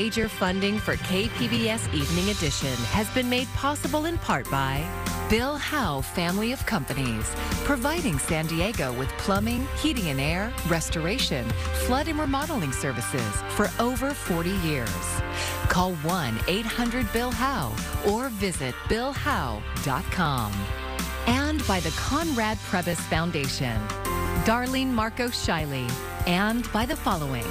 Major funding for KPBS Evening Edition has been made possible in part by Bill Howe Family of Companies, providing San Diego with plumbing, heating and air, restoration, flood and remodeling services for over 40 years. Call 1-800-BILL-HOWE or visit billhowe.com. And by the Conrad Prebys Foundation, Darlene Marcos Shiley, and by the following.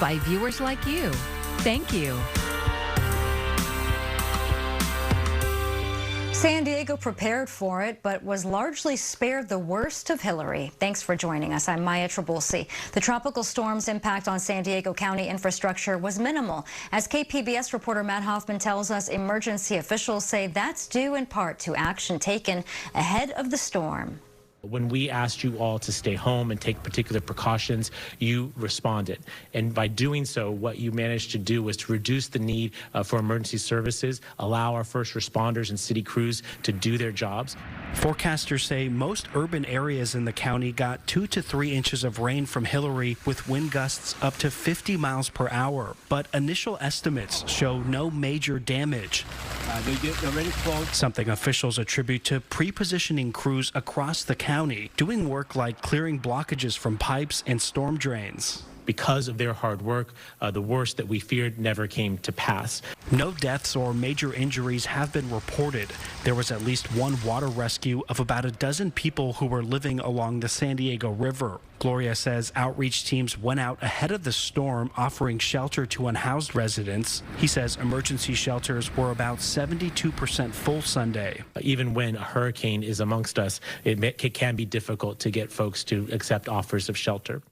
By viewers like you. Thank you. San Diego prepared for it, but was largely spared the worst of Hilary. Thanks for joining us. I'm Maya Trabulsi. The tropical storm's impact on San Diego County infrastructure was minimal. As KPBS reporter Matt Hoffman tells us, emergency officials say that's due in part to action taken ahead of the storm. When we asked you all to stay home and take particular precautions, you responded. And by doing so, what you managed to do was to reduce the need for emergency services, allow our first responders and city crews to do their jobs. Forecasters say most urban areas in the county got 2 to 3 inches of rain from Hilary, with wind gusts up to 50 miles per hour. But initial estimates show no major damage. Something officials attribute to pre-positioning crews across the county, doing work like clearing blockages from pipes and storm drains. Because of their hard work, the worst that we feared never came to pass. No deaths or major injuries have been reported. There was at least one water rescue of about a dozen people who were living along the San Diego River. Gloria says outreach teams went out ahead of the storm, offering shelter to unhoused residents. He says emergency shelters were about 72% full Sunday. Even when a hurricane is amongst us, it can be difficult to get folks to accept offers of shelter.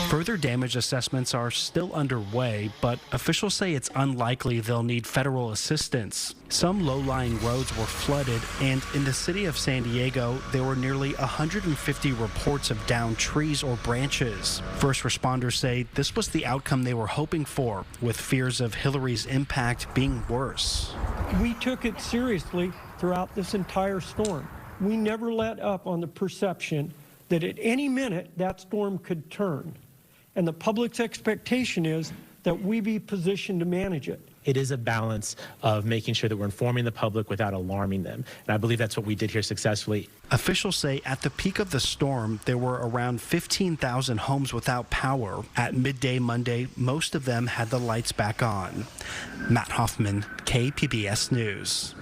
Further damage assessments are still underway, but officials say it's unlikely they'll need federal assistance. Some low-lying roads were flooded, and in the city of San Diego, there were nearly 150 reports of downed trees or branches. First responders say this was the outcome they were hoping for, with fears of Hilary's impact being worse. We took it seriously throughout this entire storm. We never let up on the perception that at any minute that storm could turn. And the public's expectation is that we be positioned to manage it. It is a balance of making sure that we're informing the public without alarming them. And I believe that's what we did here successfully. Officials say at the peak of the storm, there were around 15,000 homes without power. At midday Monday, most of them had the lights back on. Matt Hoffman, KPBS News.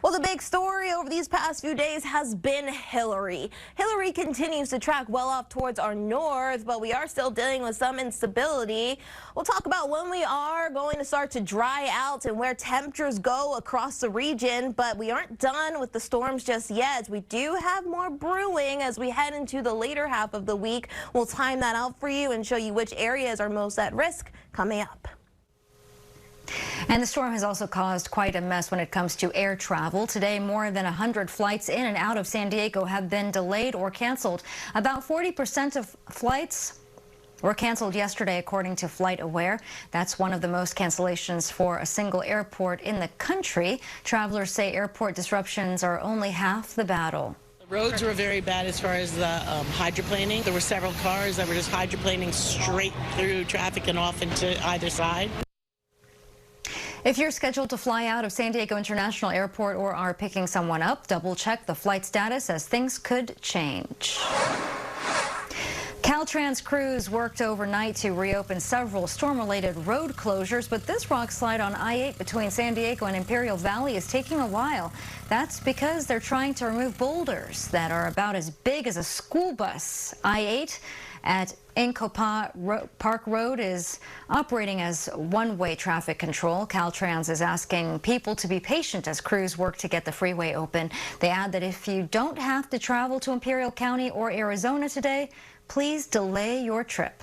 Well, the big story over these past few days has been Hilary. Hilary continues to track well off towards our north, but we are still dealing with some instability. We'll talk about when we are going to start to dry out and where temperatures go across the region, but we aren't done with the storms just yet. We do have more brewing as we head into the later half of the week. We'll time that out for you and show you which areas are most at risk coming up. And the storm has also caused quite a mess when it comes to air travel. Today, more than 100 flights in and out of San Diego have been delayed or canceled. About 40% of flights were canceled yesterday, according to FlightAware. That's one of the most cancellations for a single airport in the country. Travelers say airport disruptions are only half the battle. The roads were very bad as far as the hydroplaning. There were several cars that were just hydroplaning straight through traffic and off into either side. If you're scheduled to fly out of San Diego International Airport or are picking someone up, double check the flight status as things could change. Caltrans crews worked overnight to reopen several storm-related road closures, but this rock slide on I-8 between San Diego and Imperial Valley is taking a while. That's because they're trying to remove boulders that are about as big as a school bus. I-8 at Incopa Park Road is operating as one-way traffic control. Caltrans is asking people to be patient as crews work to get the freeway open. They add that if you don't have to travel to Imperial County or Arizona today, please delay your trip.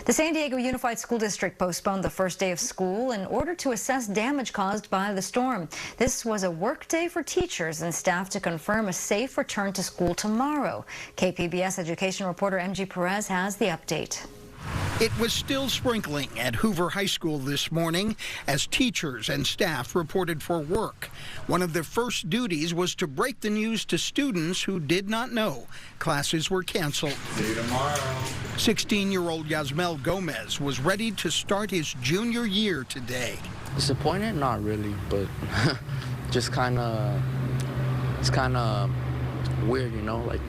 The San Diego Unified School District postponed the first day of school in order to assess damage caused by the storm. This was a work day for teachers and staff to confirm a safe return to school tomorrow. KPBS education reporter MG Perez has the update. It was still sprinkling at Hoover High School this morning as teachers and staff reported for work. One of their first duties was to break the news to students who did not know classes were canceled. See you tomorrow. 16-year-old Yasmel Gomez was ready to start his junior year today. Disappointed? Not really, but just it's kind of weird, you know, like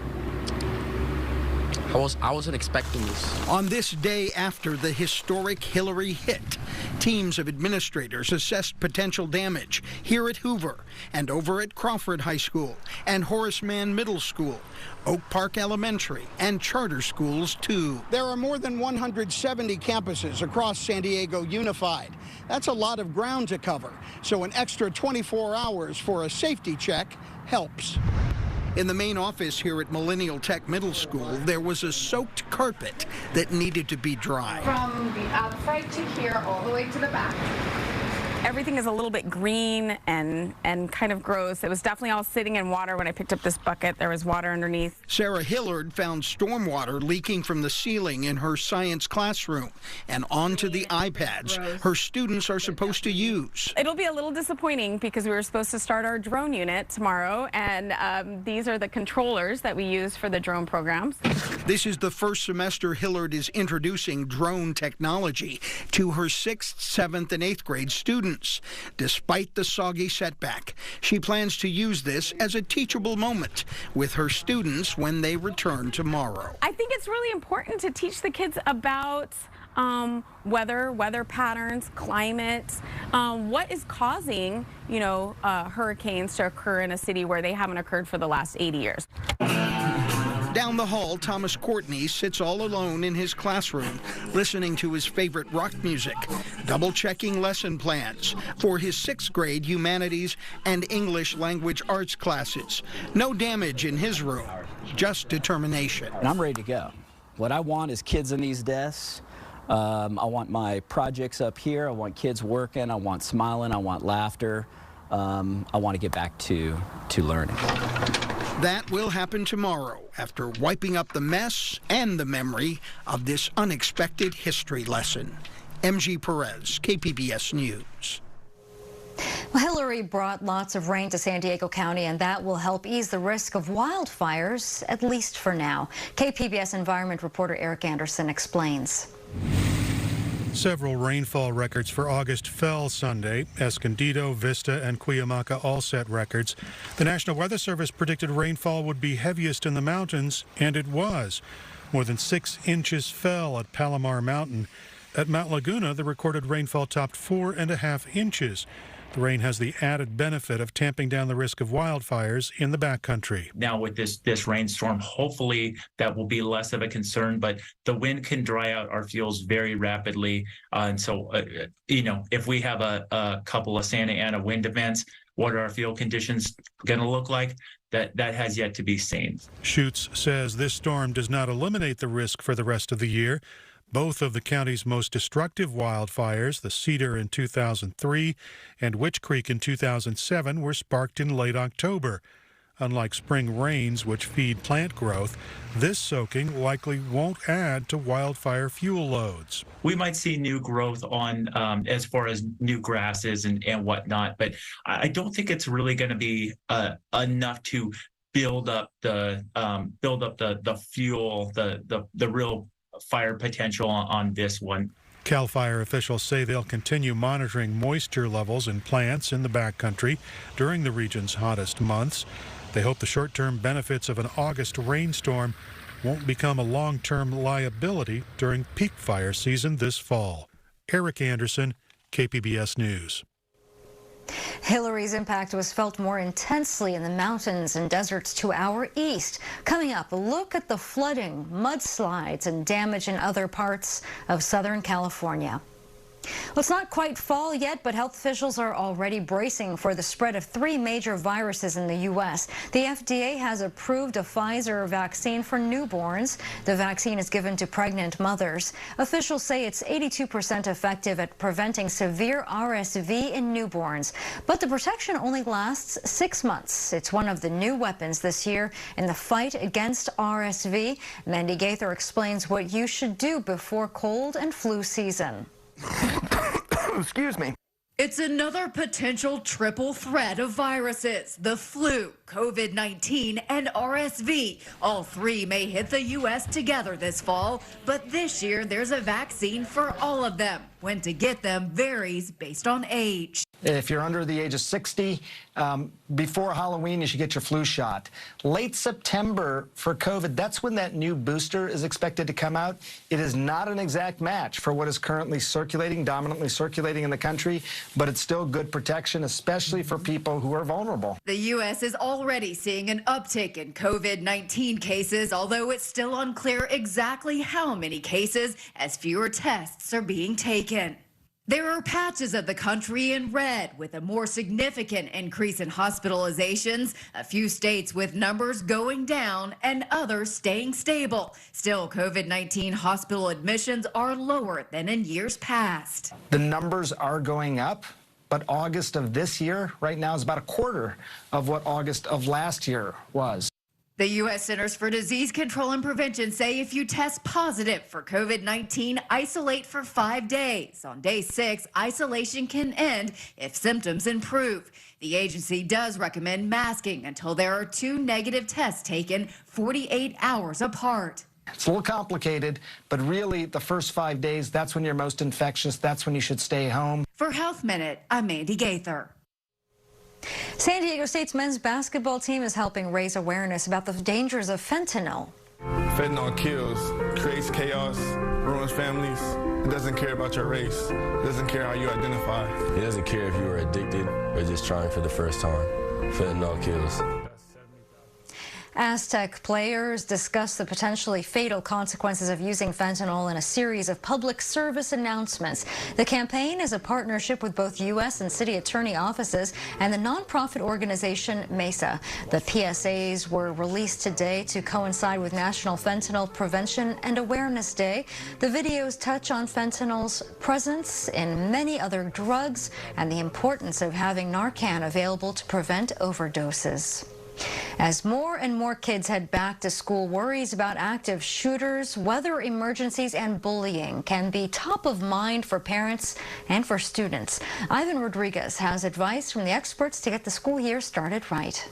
I wasn't expecting this. On this day after the historic Hilary hit, teams of administrators assessed potential damage here at Hoover and over at Crawford High School and Horace Mann Middle School, Oak Park Elementary, and charter schools too. There are more than 170 campuses across San Diego Unified. That's a lot of ground to cover, so an extra 24 hours for a safety check helps. In the main office here at Millennial Tech Middle School, there was a soaked carpet that needed to be dry. From the outside to here, all the way to the back. Everything is a little bit green and kind of gross. It was definitely all sitting in water when I picked up this bucket. There was water underneath. Sarah Hillard found stormwater leaking from the ceiling in her science classroom and onto the iPads her students are supposed to use. It'll be a little disappointing because we were supposed to start our drone unit tomorrow, and these are the controllers that we use for the drone programs. This is the first semester Hillard is introducing drone technology to her 6th, 7th, and 8th grade students. Despite the soggy setback, she plans to use this as a teachable moment with her students when they return tomorrow. I think it's really important to teach the kids about weather patterns, climate, what is causing, hurricanes to occur in a city where they haven't occurred for the last 80 years. Down the hall, Thomas Courtney sits all alone in his classroom, listening to his favorite rock music, double-checking lesson plans for his 6th grade humanities and English language arts classes. No damage in his room, just determination. And I'm ready to go. What I want is kids in these desks. I want my projects up here. I want kids working. I want smiling. I want laughter. I want to get back to learning. That will happen tomorrow after wiping up the mess and the memory of this unexpected history lesson. MG Perez, KPBS News. Well, Hilary brought lots of rain to San Diego County, and that will help ease the risk of wildfires, at least for now. KPBS environment reporter Eric Anderson explains. Several rainfall records for August fell Sunday. Escondido, Vista, and Cuyamaca all set records. The National Weather Service predicted rainfall would be heaviest in the mountains, and it was. More than 6 inches fell at Palomar Mountain. At Mount Laguna, the recorded rainfall topped 4.5 inches. The rain has the added benefit of tamping down the risk of wildfires in the backcountry. Now with this rainstorm, hopefully that will be less of a concern, but the wind can dry out our fuels very rapidly. And so, if we have a couple of Santa Ana wind events, what are our fuel conditions going to look like? That has yet to be seen. Schutz says this storm does not eliminate the risk for the rest of the year. Both of the county's most destructive wildfires, the Cedar in 2003 and Witch Creek in 2007, were sparked in late October. Unlike spring rains, which feed plant growth, this soaking likely won't add to wildfire fuel loads. We might see new growth on as far as new grasses and whatnot, but I don't think it's really going to be enough to build up the fuel, the real fire potential on this one. CAL FIRE officials say they'll continue monitoring moisture levels in plants in the backcountry during the region's hottest months. They hope the short-term benefits of an August rainstorm won't become a long-term liability during peak fire season this fall. Eric Anderson, KPBS News. Hilary's impact was felt more intensely in the mountains and deserts to our east. Coming up, a look at the flooding, mudslides, and damage in other parts of Southern California. Well, it's not quite fall yet, but health officials are already bracing for the spread of 3 major viruses in the U.S. The FDA has approved a Pfizer vaccine for newborns. The vaccine is given to pregnant mothers. Officials say it's 82% effective at preventing severe RSV in newborns. But the protection only lasts 6 months. It's one of the new weapons this year in the fight against RSV. Mandy Gaither explains what you should do before cold and flu season. Excuse me. It's another potential triple threat of viruses: the flu, COVID-19, and RSV. All 3 may hit the U.S. together this fall, but this year there's a vaccine for all of them. When to get them varies based on age. If you're under the age of 60, before Halloween, you should get your flu shot. Late September for COVID, that's when that new booster is expected to come out. It is not an exact match for what is currently circulating, dominantly circulating in the country, but it's still good protection, especially for people who are vulnerable. The U.S. is already seeing an uptick in COVID-19 cases, although it's still unclear exactly how many cases, as fewer tests are being taken. There are patches of the country in red, with a more significant increase in hospitalizations, a few states with numbers going down and others staying stable. Still, COVID-19 hospital admissions are lower than in years past. The numbers are going up, but August of this year right now is about a quarter of what August of last year was. The U.S. Centers for Disease Control and Prevention say if you test positive for COVID-19, isolate for 5 days. On day 6, isolation can end if symptoms improve. The agency does recommend masking until there are 2 negative tests taken 48 hours apart. It's a little complicated, but really the first 5 days, that's when you're most infectious. That's when you should stay home. For Health Minute, I'm Mandy Gaither. San Diego State's men's basketball team is helping raise awareness about the dangers of fentanyl. Fentanyl kills, creates chaos, ruins families. It doesn't care about your race. It doesn't care how you identify. It doesn't care if you were addicted or just trying for the first time. Fentanyl kills. Aztec players discuss the potentially fatal consequences of using fentanyl in a series of public service announcements. The campaign is a partnership with both U.S. and city attorney offices and the nonprofit organization MESA. The PSAs were released today to coincide with National Fentanyl Prevention and Awareness Day. The videos touch on fentanyl's presence in many other drugs and the importance of having Narcan available to prevent overdoses. As more and more kids head back to school, worries about active shooters, weather emergencies, and bullying can be top of mind for parents and for students. Ivan Rodriguez has advice from the experts to get the school year started right.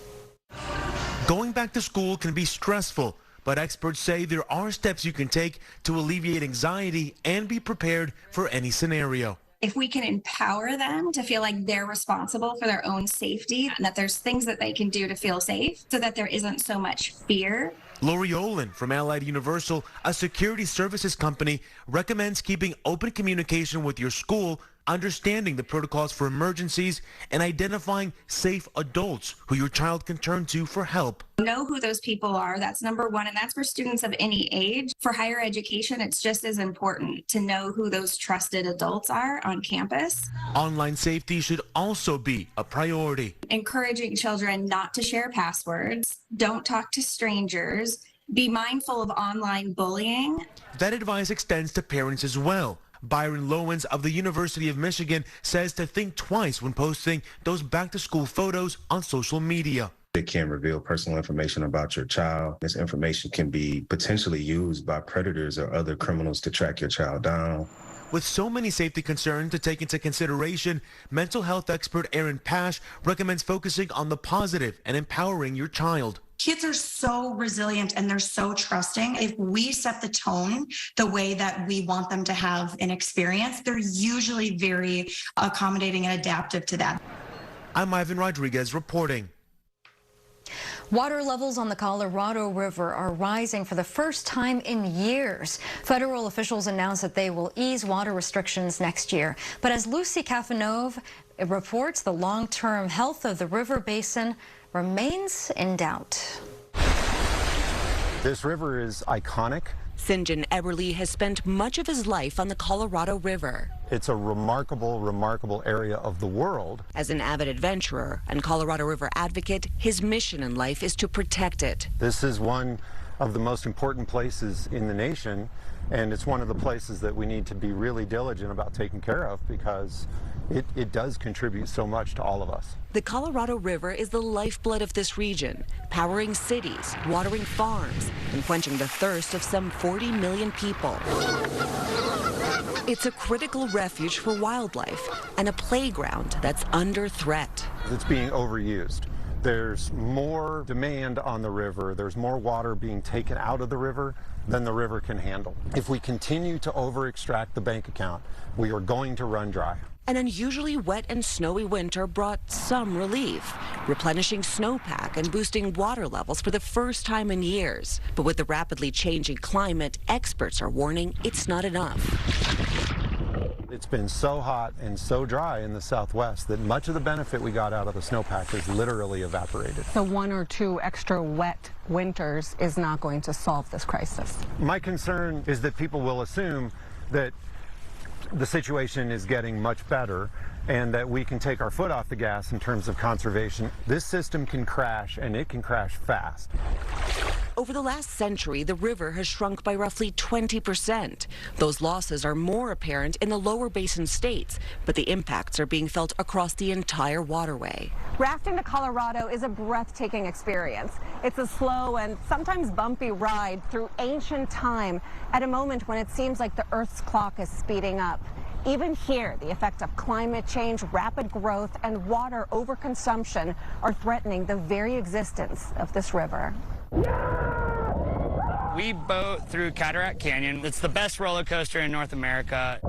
Going back to school can be stressful, but experts say there are steps you can take to alleviate anxiety and be prepared for any scenario. If we can empower them to feel like they're responsible for their own safety and that there's things that they can do to feel safe so that there isn't so much fear. Lori Olin from Allied Universal, a security services company, recommends keeping open communication with your school, understanding the protocols for emergencies, and identifying safe adults who your child can turn to for help. Know who those people are. That's number one. And that's for students of any age. For higher education, it's just as important to know who those trusted adults are on campus. Online safety should also be a priority. Encouraging children not to share passwords, don't talk to strangers, be mindful of online bullying. That advice extends to parents as well. Byron Lowens of the University of Michigan says to think twice when posting those back-to-school photos on social media. It can reveal personal information about your child. This information can be potentially used by predators or other criminals to track your child down. With so many safety concerns to take into consideration, mental health expert Erin Pash recommends focusing on the positive and empowering your child. Kids are so resilient and they're so trusting. If we set the tone the way that we want them to have an experience, they're usually very accommodating and adaptive to that. I'm Ivan Rodriguez reporting. Water levels on the Colorado River are rising for the first time in years. Federal officials announced that they will ease water restrictions next year. But as Lucy Kafanov reports, the long-term health of the river basin remains in doubt. This river is iconic St. Eberly has spent much of his life on the Colorado River. It's a remarkable, remarkable area of the world. As an avid adventurer and Colorado River advocate, his mission in life is to protect it. This is one of the most important places in the nation, and it's one of the places that we need to be really diligent about taking care of because it does contribute so much to all of us. The Colorado River is the lifeblood of this region, powering cities, watering farms, and quenching the thirst of some 40 million people. It's a critical refuge for wildlife and a playground that's under threat. It's being overused. There's more demand on the river. There's more water being taken out of the river than the river can handle. If we continue to over-extract the bank account, we are going to run dry. An unusually wet and snowy winter brought some relief, replenishing snowpack and boosting water levels for the first time in years. But with the rapidly changing climate, experts are warning it's not enough. It's been so hot and so dry in the Southwest that much of the benefit we got out of the snowpack has literally evaporated. So 1 or 2 extra wet winters is not going to solve this crisis. My concern is that people will assume that the situation is getting much better and that we can take our foot off the gas in terms of conservation. This system can crash, and it can crash fast. Over the last century, the river has shrunk by roughly 20%. Those losses are more apparent in the lower basin states, but the impacts are being felt across the entire waterway. Rafting to Colorado is a breathtaking experience. It's a slow and sometimes bumpy ride through ancient time at a moment when it seems like the Earth's clock is speeding up. Even here, the effects of climate change, rapid growth, and water overconsumption are threatening the very existence of this river. We boat through Cataract Canyon. It's the best roller coaster in North America.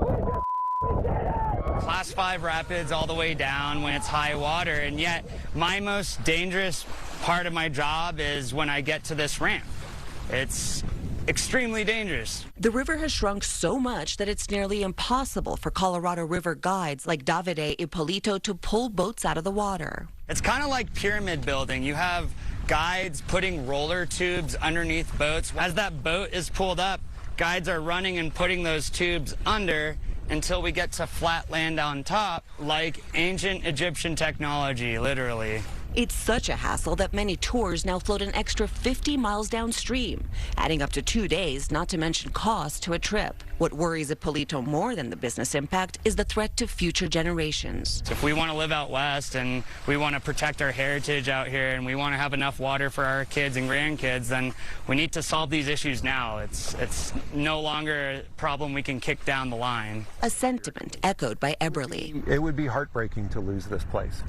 Class 5 rapids all the way down when it's high water, and yet my most dangerous part of my job is when I get to this ramp. It's extremely dangerous. The river has shrunk so much that it's nearly impossible for Colorado River guides like Davide Ippolito to pull boats out of the water. It's kind of like pyramid building. You have guides putting roller tubes underneath boats. As that boat is pulled up, guides are running and putting those tubes under until we get to flat land on top, like ancient Egyptian technology, literally. It's such a hassle that many tours now float an extra 50 miles downstream, adding up to 2 days, not to mention cost to a trip. What worries Ippolito more than the business impact is the threat to future generations. If we want to live out west and we want to protect our heritage out here and we want to have enough water for our kids and grandkids, then we need to solve these issues now. It's no longer a problem we can kick down the line. A sentiment echoed by Eberly. It would be heartbreaking to lose this place.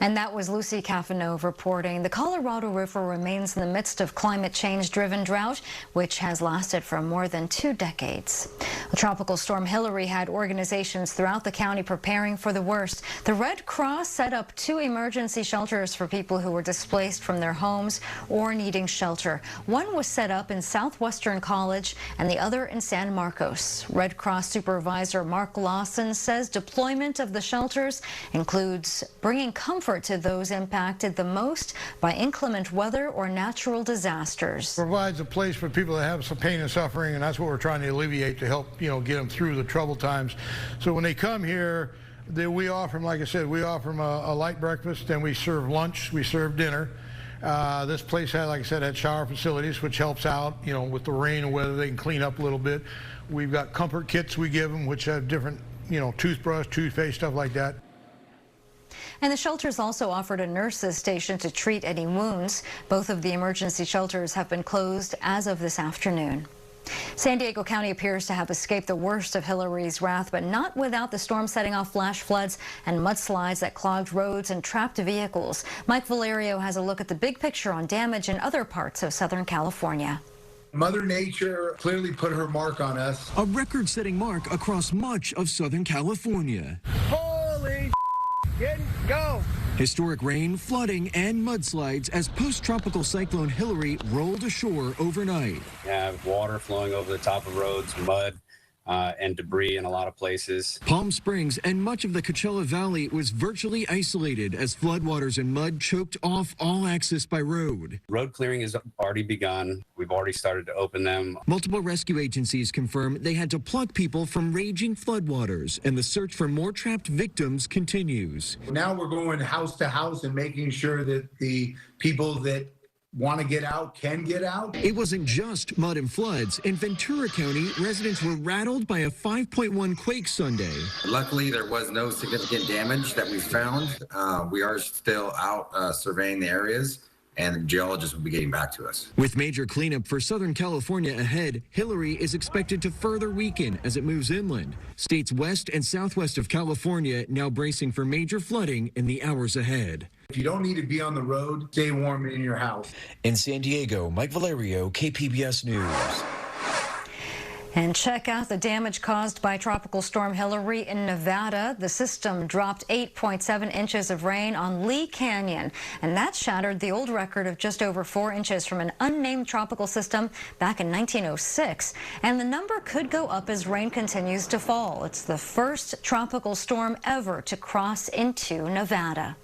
And that was Lucy Cafanove reporting. The Colorado River remains in the midst of climate change-driven drought, which has lasted for more than 2 decades. Tropical Storm Hilary had organizations throughout the county preparing for the worst. The Red Cross set up 2 emergency shelters for people who were displaced from their homes or needing shelter. One was set up in Southwestern College and the other in San Marcos. Red Cross Supervisor Mark Lawson says deployment of the shelters includes bringing comfort to those impacted the most by inclement weather or natural disasters. Provides a place for people that have some pain and suffering, and that's what we're trying to alleviate to help, get them through the troubled times. So when they come here, we offer them, like I said, we offer them a light breakfast, and we serve lunch, we serve dinner. This place had, like I said, had shower facilities, which helps out, with the rain and weather, they can clean up a little bit. We've got comfort kits we give them, which have different, toothbrush, toothpaste, stuff like that. And the shelters also offered a nurse's station to treat any wounds. Both of the emergency shelters have been closed as of this afternoon. San Diego County appears to have escaped the worst of Hilary's wrath, but not without the storm setting off flash floods and mudslides that clogged roads and trapped vehicles. Mike Valerio has a look at the big picture on damage in other parts of Southern California. Mother Nature clearly put her mark on us. A record-setting mark across much of Southern California. Holy go! Historic rain, flooding, and mudslides as post-tropical cyclone Hilary rolled ashore overnight. You have water flowing over the top of roads, mud, and debris in a lot of places. Palm Springs and much of the Coachella Valley was virtually isolated as floodwaters and mud choked off all access by road. Road clearing has already begun. We've already started to open them. Multiple rescue agencies confirm they had to pluck people from raging floodwaters, and the search for more trapped victims continues. Now we're going house to house and making sure that the people that want to get out can get out. It wasn't just mud and floods. In Ventura County, residents were rattled by a 5.1 quake Sunday. Luckily, there was no significant damage that we found. We are still out surveying the areas, and geologists will be getting back to us. With major cleanup for Southern California ahead, Hilary is expected to further weaken as it moves inland. States west and southwest of California now bracing for major flooding in the hours ahead. If you don't need to be on the road, stay warm in your house. In San Diego, Mike Valerio, KPBS News. And check out the damage caused by Tropical Storm Hilary in Nevada. The system dropped 8.7 inches of rain on Lee Canyon, and that shattered the old record of just over 4 inches from an unnamed tropical system back in 1906. And the number could go up as rain continues to fall. It's the first tropical storm ever to cross into Nevada.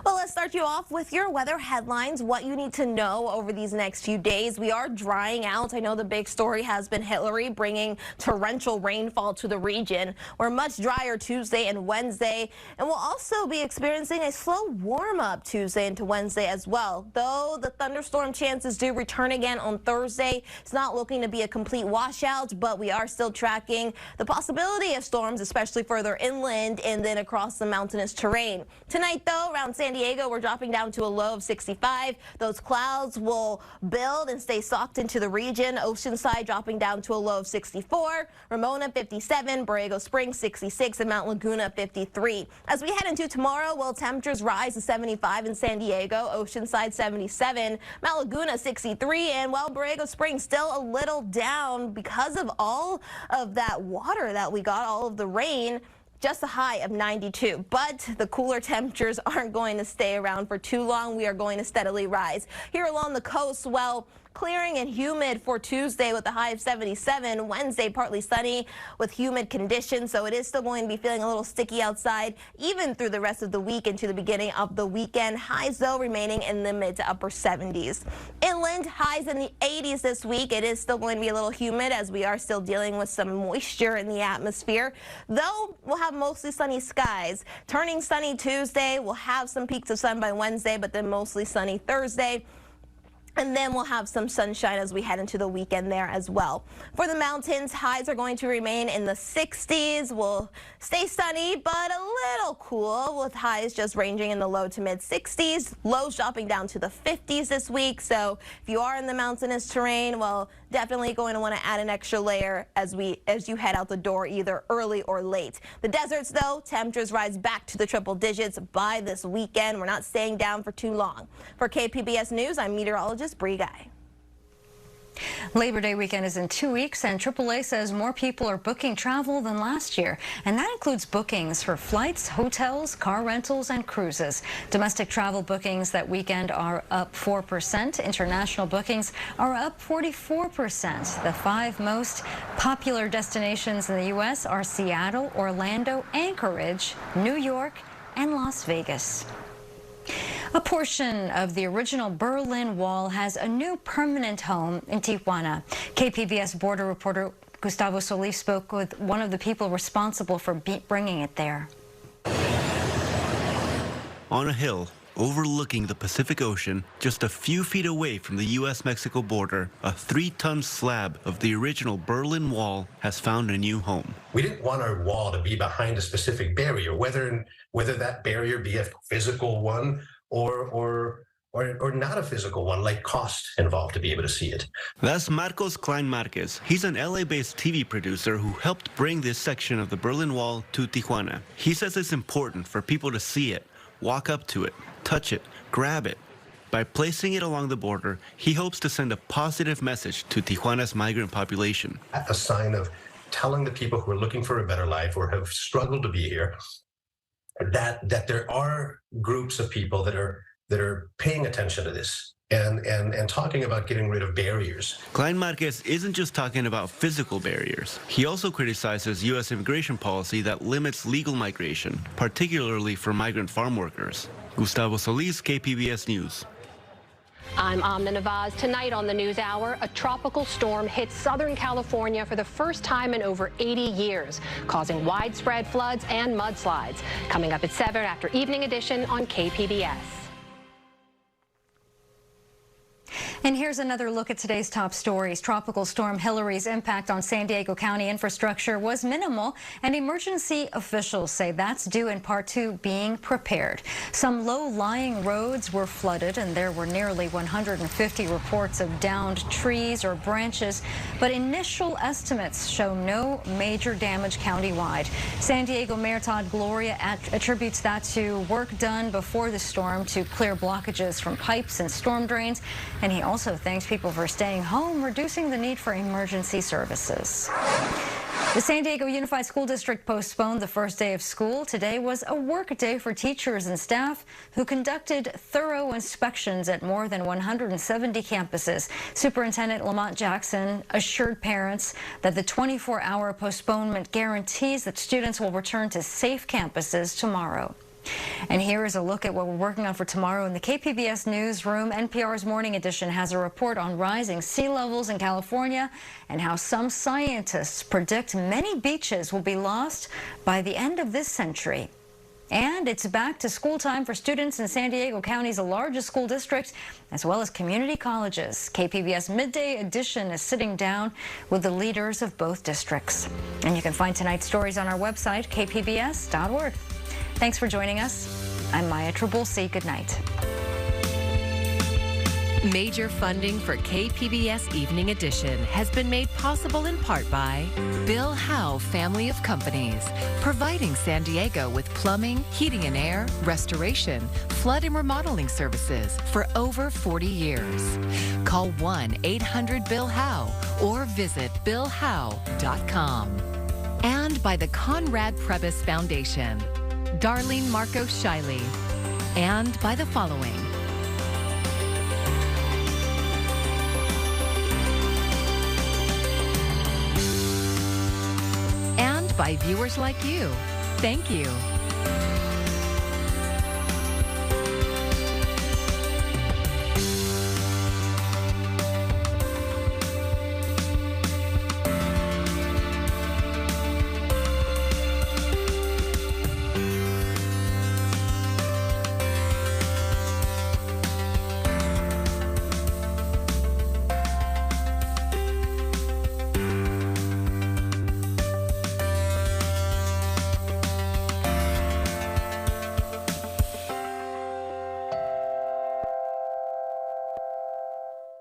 Well, let's start you off with your weather headlines, what you need to know over these next few days. We are drying out. I know the big story has been Hilary bringing torrential rainfall to the region. We're much drier Tuesday and Wednesday, and we'll also be experiencing a slow warm-up Tuesday into Wednesday as well. Though the thunderstorm chances do return again on Thursday, it's not looking to be a complete washout, but we are still tracking the possibility of storms, especially further inland and then across the mountainous terrain. Tonight, though, around San Diego, we're dropping down to a low of 65. Those clouds will build and stay socked into the region. Oceanside dropping down to a low of 64. Ramona 57, Borrego Springs 66, and Mount Laguna 53. As we head into tomorrow, will temperatures rise to 75 in San Diego, Oceanside 77, Mount Laguna 63, and well, Borrego Springs still a little down because of all of that water that we got, all of the rain. Just a high of 92, but the cooler temperatures aren't going to stay around for too long. We are going to steadily rise. Here along the coast, well, clearing and humid for Tuesday with a high of 77. Wednesday, partly sunny with humid conditions, so it is still going to be feeling a little sticky outside, even through the rest of the week into the beginning of the weekend. Highs, though, remaining in the mid to upper 70s. Inland, highs in the 80s this week. It is still going to be a little humid as we are still dealing with some moisture in the atmosphere, though we'll have mostly sunny skies. Turning sunny Tuesday, we'll have some peaks of sun by Wednesday, but then mostly sunny Thursday. And then we'll have some sunshine as we head into the weekend there as well. For the mountains, highs are going to remain in the 60s. We'll stay sunny, but a little cool with highs just ranging in the low to mid 60s. Lows dropping down to the 50s this week. So if you are in the mountainous terrain, well, definitely going to want to add an extra layer as you head out the door, either early or late. The deserts, though, temperatures rise back to the triple digits by this weekend. We're not staying down for too long. For KPBS News, I'm meteorologist Bree Guy. Labor Day weekend is in 2 weeks, and AAA says more people are booking travel than last year, and that includes bookings for flights, hotels, car rentals, and cruises. Domestic travel bookings that weekend are up 4%. International bookings are up 44%. The 5 most popular destinations in the U.S. are Seattle, Orlando, Anchorage, New York, and Las Vegas. A portion of the original Berlin Wall has a new permanent home in Tijuana. KPBS border reporter Gustavo Solis spoke with one of the people responsible for bringing it there. On a hill overlooking the Pacific Ocean, just a few feet away from the U.S.-Mexico border, a 3-ton slab of the original Berlin Wall has found a new home. We didn't want our wall to be behind a specific barrier, whether that barrier be a physical one or not a physical one, like cost involved to be able to see it. That's Marcos Klein Marquez. He's an LA-based TV producer who helped bring this section of the Berlin Wall to Tijuana. He says it's important for people to see it, walk up to it, touch it, grab it. By placing it along the border, he hopes to send a positive message to Tijuana's migrant population. A sign of telling the people who are looking for a better life or have struggled to be here that there are groups of people that are paying attention to this, and talking about getting rid of barriers. Klein Marquez isn't just talking about physical barriers. He also criticizes U.S. immigration policy that limits legal migration, particularly for migrant farm workers. Gustavo Solis, KPBS News. I'm Amna Nawaz. Tonight on the NewsHour, a tropical storm hit Southern California for the first time in over 80 years, causing widespread floods and mudslides. Coming up at 7 after Evening Edition on KPBS. And here's another look at today's top stories. Tropical Storm Hilary's impact on San Diego County infrastructure was minimal, and emergency officials say that's due in part to being prepared. Some low-lying roads were flooded, and there were nearly 150 reports of downed trees or branches, but initial estimates show no major damage countywide. San Diego Mayor Todd Gloria attributes that to work done before the storm to clear blockages from pipes and storm drains, and he also thanks people for staying home, reducing the need for emergency services. The San Diego Unified School District postponed the first day of school. Today was a work day for teachers and staff who conducted thorough inspections at more than 170 campuses. Superintendent Lamont Jackson assured parents that the 24-hour postponement guarantees that students will return to safe campuses tomorrow. And here is a look at what we're working on for tomorrow in the KPBS newsroom. NPR's Morning Edition has a report on rising sea levels in California and how some scientists predict many beaches will be lost by the end of this century. And it's back to school time for students in San Diego County's largest school district, as well as community colleges. KPBS Midday Edition is sitting down with the leaders of both districts. And you can find tonight's stories on our website, kpbs.org. Thanks for joining us. I'm Maya Trabulsi. Good night. Major funding for KPBS Evening Edition has been made possible in part by Bill Howe Family of Companies, providing San Diego with plumbing, heating and air, restoration, flood and remodeling services for over 40 years. Call 1-800-BILL-HOWE or visit billhowe.com. And by the Conrad Prebys Foundation, Darlene Marco Shiley, and by the following. And by viewers like you. Thank you.